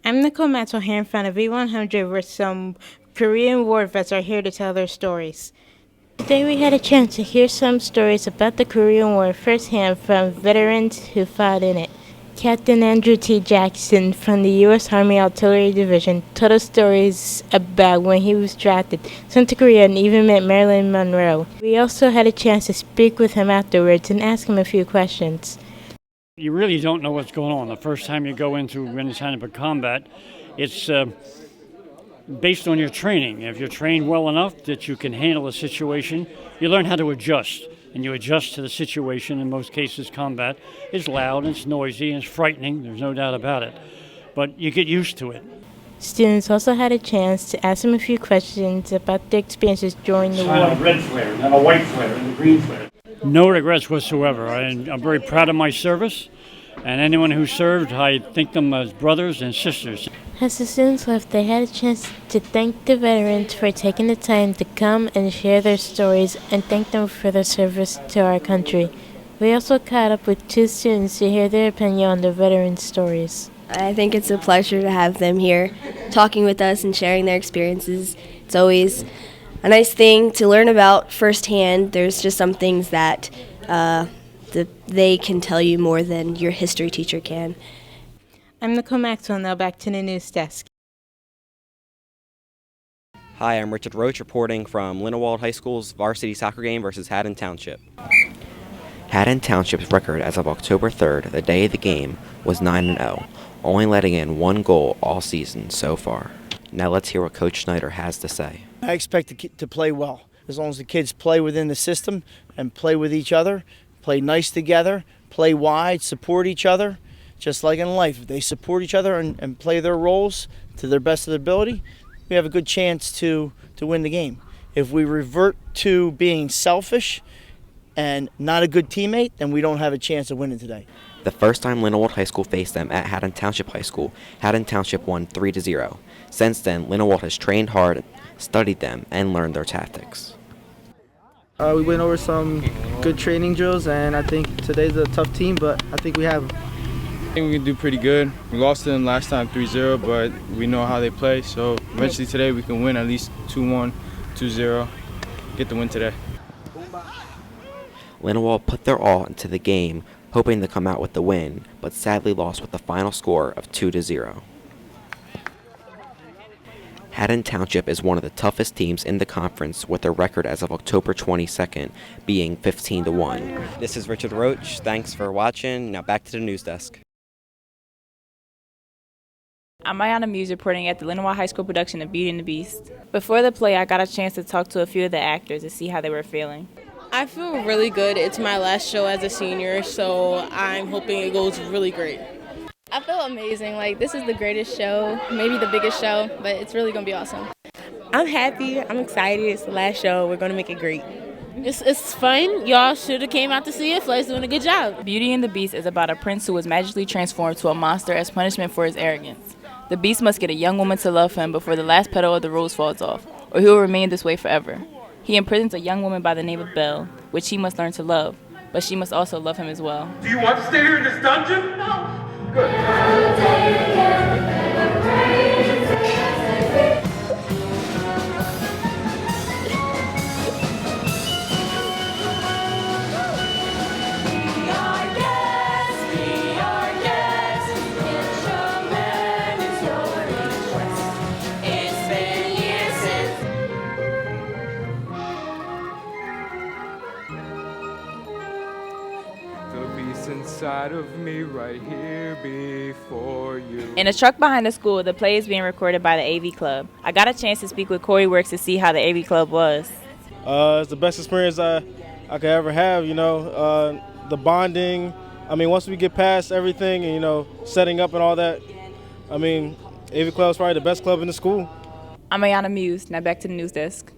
I'm Nicole Maxwell here in front of V100 where some Korean War vets are here to tell their stories. Today we had a chance to hear some stories about the Korean War firsthand from veterans who fought in it. Captain Andrew T. Jackson from the U.S. Army Artillery Division told us stories about when he was drafted, sent to Korea, and even met Marilyn Monroe. We also had a chance to speak with him afterwards and ask him a few questions. You really don't know what's going on. The first time you go into any kind of combat, it's based on your training. If you're trained well enough that you can handle a situation, you learn how to adjust. And you adjust to the situation. In most cases, combat is loud, it's noisy, and it's frightening. There's no doubt about it. But you get used to it. Students also had a chance to ask him a few questions about their experiences during the war. A red flare, and then a white flare, and a green flare. No regrets whatsoever. I'm very proud of my service, and anyone who served, I think them as brothers and sisters. As the students left, they had a chance to thank the veterans for taking the time to come and share their stories and thank them for their service to our country. We also caught up with two students to hear their opinion on the veterans' stories. I think it's a pleasure to have them here talking with us and sharing their experiences. It's always a nice thing to learn about firsthand. There's just some things that they can tell you more than your history teacher can. I'm Nicole Maxwell, now back to the news desk. Hi, I'm Richard Roach reporting from Lindenwold High School's varsity soccer game versus Haddon Township. Haddon Township's record as of October 3rd, the day of the game, was 9-0, only letting in one goal all season so far. Now let's hear what Coach Schneider has to say. I expect to play well, as long as the kids play within the system and play with each other, play nice together, play wide, support each other. Just like in life, if they support each other and play their roles to their best of their ability, we have a good chance to win the game. If we revert to being selfish and not a good teammate, then we don't have a chance of winning today. The first time Lindenwold High School faced them at Haddon Township High School, Haddon Township won 3-0. Since then, Lindenwold has trained hard, studied them, and learned their tactics. We went over some good training drills, and I think today's a tough team, but I think we have them. I think we can do pretty good. We lost to them last time 3-0, but we know how they play. So eventually today we can win at least 2-1, 2-0, get the win today. Lindenwold put their all into the game, hoping to come out with the win, but sadly lost with the final score of 2-0. Haddon Township is one of the toughest teams in the conference, with their record as of October 22nd being 15-1. This is Richard Roach. Thanks for watching. Now back to the news desk. I'm Ayana Muse reporting at the Lindenwold High School production of Beauty and the Beast. Before the play, I got a chance to talk to a few of the actors to see how they were feeling. I feel really good. It's my last show as a senior, so I'm hoping it goes really great. I feel amazing. Like, this is the greatest show, maybe the biggest show, but it's really going to be awesome. I'm happy. I'm excited. It's the last show. We're going to make it great. It's fun. Y'all should have came out to see it. Flair's doing a good job. Beauty and the Beast is about a prince who was magically transformed to a monster as punishment for his arrogance. The Beast must get a young woman to love him before the last petal of the rose falls off, or he will remain this way forever. He imprisons a young woman by the name of Belle, which he must learn to love, but she must also love him as well. Do you want to stay here in this dungeon? No. Good. Inside of me right here before you. In a truck behind the school, the play is being recorded by the AV Club. I got a chance to speak with Corey Works to see how the AV Club was. It's the best experience I could ever have, the bonding. Once we get past everything and, setting up and all that, AV Club is probably the best club in the school. I'm Ayana Muse, now back to the news desk.